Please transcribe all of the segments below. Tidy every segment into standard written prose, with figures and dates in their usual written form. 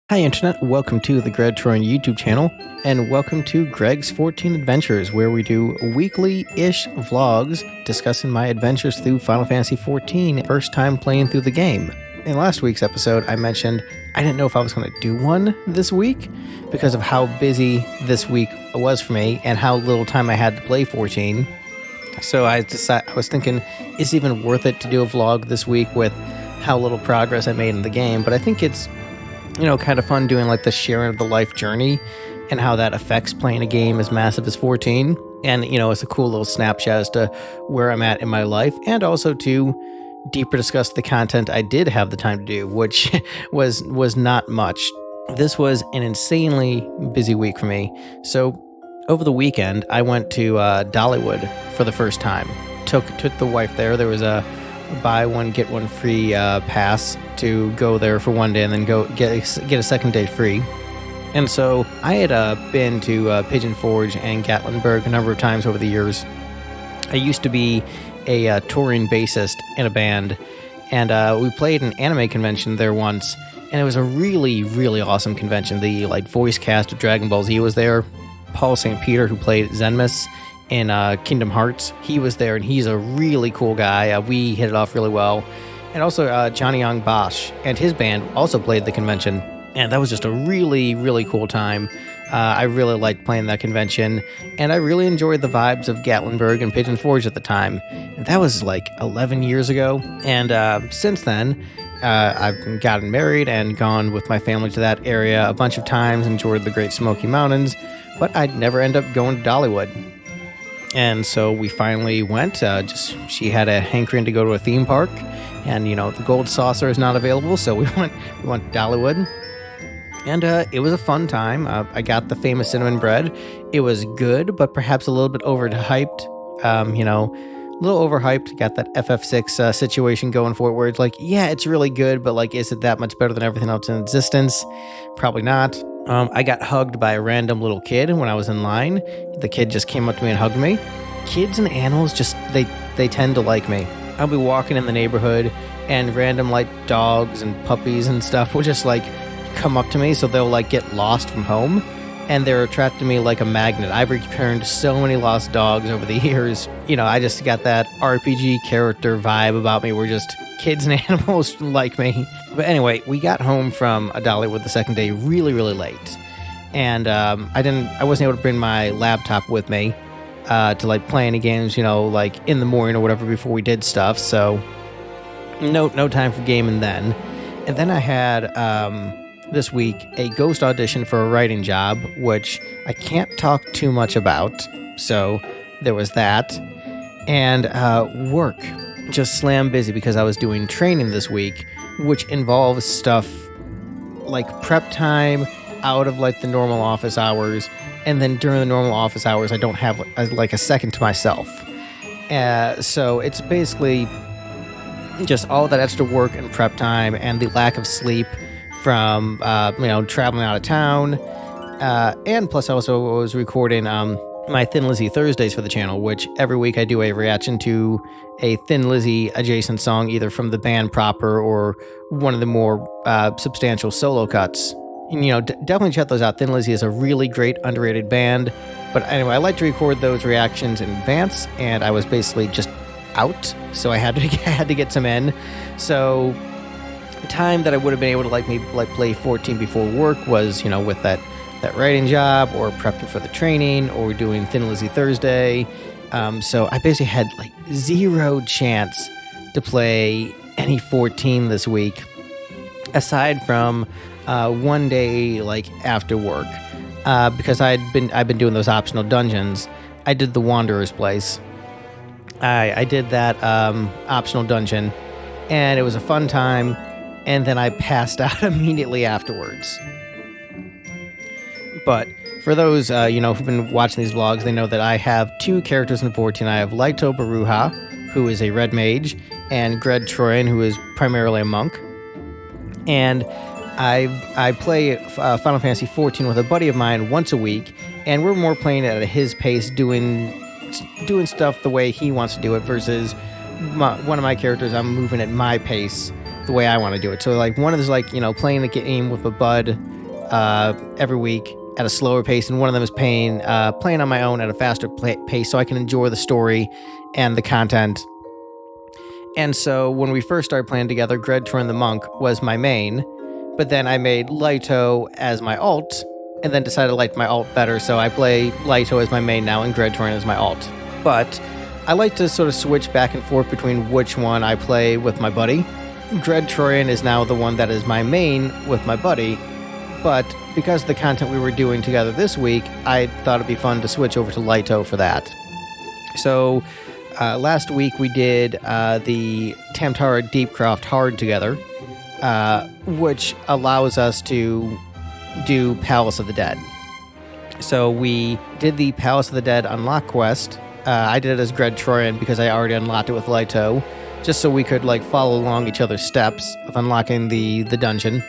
Hi Internet, welcome to the Greg Troyan YouTube channel, and welcome to Greg's 14 Adventures, where we do weekly-ish vlogs discussing my adventures through Final Fantasy XIV, first time playing through the game. In last week's episode, I mentioned I didn't know if I was going to do one this week because of how busy this week was for me and how little time I had to play 14. So I was thinking, is it even worth it to do a vlog this week with how little progress I made in the game? But I think it's kind of fun doing like the sharing of the life journey and how that affects playing a game as massive as 14. And, it's a cool little snapshot as to where I'm at in my life, and also to deeper discuss the content I did have the time to do, which was not much. This was an insanely busy week for me. So over the weekend, I went to Dollywood for the first time. Took the wife there. There was a buy one get one free pass to go there for one day and then go get a second day free. And so I had been to Pigeon Forge and Gatlinburg a number of times over the years. I used to be a touring bassist in a band, and we played an anime convention there once, and it was a really, really awesome convention. The voice cast of Dragon Ball Z was there. Paul St. Peter, who played Zenmus in Kingdom Hearts, he was there, and he's a really cool guy. We hit it off really well. And also Johnny Young Bosch and his band also played the convention, and that was just a really, really cool time. I really liked playing that convention, and I really enjoyed the vibes of Gatlinburg and Pigeon Forge at the time. And that was 11 years ago, and since then, I've gotten married and gone with my family to that area a bunch of times, enjoyed the Great Smoky Mountains, but I'd never end up going to Dollywood. And so we finally went. She had a hankering to go to a theme park, and the gold saucer is not available, so we went to Dollywood, and it was a fun time. I got the famous cinnamon bread. It was good, but perhaps a little bit overhyped. A little overhyped. Got that FF6 situation going for it, where it's it's really good, but is it that much better than everything else in existence? Probably not. I got hugged by a random little kid when I was in line. The kid just came up to me and hugged me. Kids and animals they tend to like me. I'll be walking in the neighborhood, and random dogs and puppies and stuff will just come up to me, so they'll get lost from home, and they're attracted to me like a magnet. I've returned so many lost dogs over the years. I just got that RPG character vibe about me, where just kids and animals like me. But anyway, we got home from Dollywood the second day really, really late, and I wasn't able to bring my laptop with me to play any games, in the morning or whatever before we did stuff. So no time for gaming then. And then I had this week a ghost audition for a writing job, which I can't talk too much about. So there was that, and work just slam busy because I was doing training this week, which involves stuff like prep time out of the normal office hours, and then during the normal office hours I don't have a second to myself. So it's basically just all that extra work and prep time, and the lack of sleep from traveling out of town, and plus I also was recording my Thin Lizzy Thursdays for the channel, which every week I do a reaction to a Thin Lizzy adjacent song, either from the band proper or one of the more substantial solo cuts. And, definitely check those out. Thin Lizzy is a really great underrated band. But anyway, I like to record those reactions in advance, and I was basically just out, so I had to get some in. So time that I would have been able to play 14 before work was with that writing job, or prepping for the training, or doing Thin Lizzy Thursday. So I basically had zero chance to play any 14 this week, aside from one day after work, because I've been doing those optional dungeons. I did the Wanderer's Place. I did that optional dungeon, and it was a fun time, and then I passed out immediately afterwards. But for those who've been watching these vlogs, they know that I have two characters in 14. I have Laito Baruha, who is a red mage, and Greg Troyan, who is primarily a monk. And I play Final Fantasy XIV with a buddy of mine once a week, and we're more playing it at his pace, doing stuff the way he wants to do it, versus one of my characters, I'm moving at my pace the way I want to do it. So like one is like, you know, playing the game with a bud every week at a slower pace, and one of them is playing on my own at a faster pace so I can enjoy the story and the content. And so when we first started playing together, Gredtroin the Monk was my main, but then I made Lito as my alt, and then decided to like my alt better, so I play Lito as my main now and Gredtroin as my alt. But I like to sort of switch back and forth between which one I play with my buddy. Gredtroin is now the one that is my main with my buddy, but because of the content we were doing together this week, I thought it'd be fun to switch over to Lito for that. So last week we did the Tamtara Deepcroft Hard together, which allows us to do Palace of the Dead. So we did the Palace of the Dead unlock quest. I did it as Gredtroin because I already unlocked it with Lito, just so we could like follow along each other's steps of unlocking the dungeon.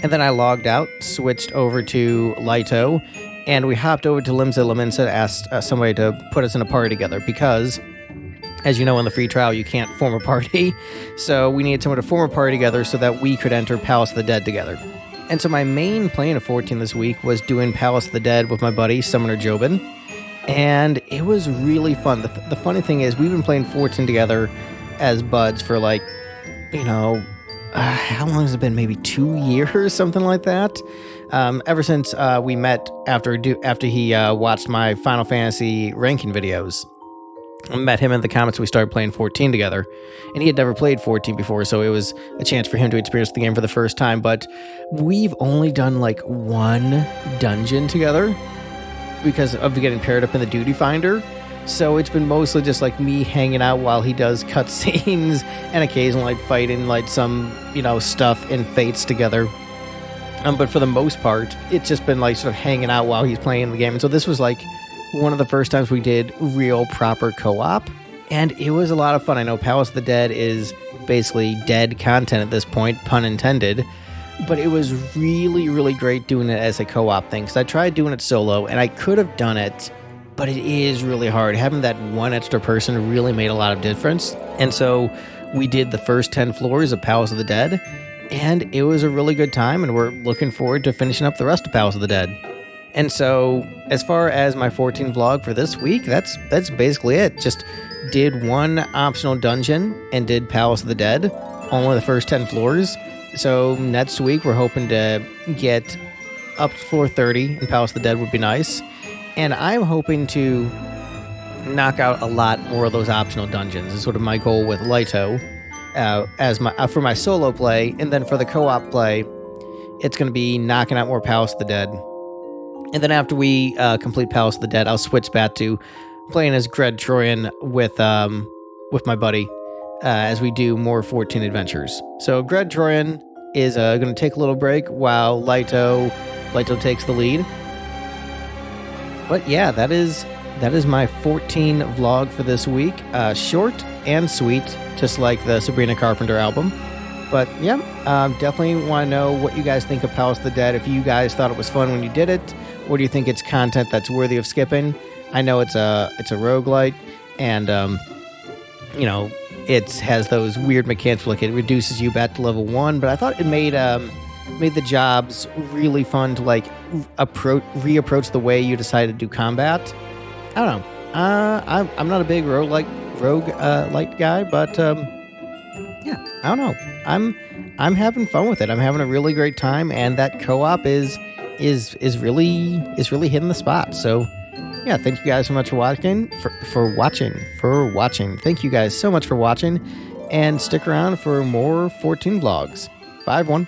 And then I logged out, switched over to Lito, and we hopped over to Limsa. Limsa asked somebody to put us in a party together because, as you know, in the free trial, you can't form a party. So we needed someone to form a party together so that we could enter Palace of the Dead together. And so my main playing of 14 this week was doing Palace of the Dead with my buddy, Summoner Jobin. And it was really fun. The funny thing is, we've been playing 14 together as buds for like, you know, how long has it been? Maybe 2 years, something like that. Ever since we met after he watched my Final Fantasy ranking videos. I met him in the comments. We started playing 14 together, and he had never played 14 before, so it was a chance for him to experience the game for the first time. But we've only done like one dungeon together because of getting paired up in the Duty Finder. So it's been mostly just like me hanging out while he does cutscenes and occasionally like fighting like some, you know, stuff in Fates together. But for the most part, it's just been like sort of hanging out while he's playing the game. And so this was like one of the first times we did real proper co-op, and it was a lot of fun. I know Palace of the Dead is basically dead content at this point, pun intended, but it was really, really great doing it as a co-op thing, because I tried doing it solo, and I could have done it, but it is really hard. Having that one extra person really made a lot of difference. And so we did the first 10 floors of Palace of the Dead, and it was a really good time, and we're looking forward to finishing up the rest of Palace of the Dead. And so, as far as my 14 vlog for this week, that's basically it. Just did one optional dungeon and did Palace of the Dead, only the first 10 floors. So next week, we're hoping to get up to floor 30, and Palace of the Dead would be nice. And I'm hoping to knock out a lot more of those optional dungeons. Is sort of my goal with Lito for my solo play, and then for the co-op play, it's going to be knocking out more Palace of the Dead. And then after we complete Palace of the Dead, I'll switch back to playing as Gredtroin with my buddy as we do more 14 adventures. So Gredtroin is going to take a little break while Lito takes the lead. But yeah, that is my 14 vlog for this week. Short and sweet, just like the Sabrina Carpenter album. But yeah, definitely want to know what you guys think of Palace of the Dead. If you guys thought it was fun when you did it, or do you think it's content that's worthy of skipping? I know it's a roguelite, and you know, it has those weird mechanics like it reduces you back to level 1. But I thought it made the jobs really fun to like reapproach the way you decided to do combat. I don't know. I'm not a big rogue light guy, but yeah, I don't know. I'm having fun with it. I'm having a really great time, and that co-op is really hitting the spot. So yeah, thank you guys so much for watching. For watching. Thank you guys so much for watching, and stick around for more 14 vlogs. Bye everyone.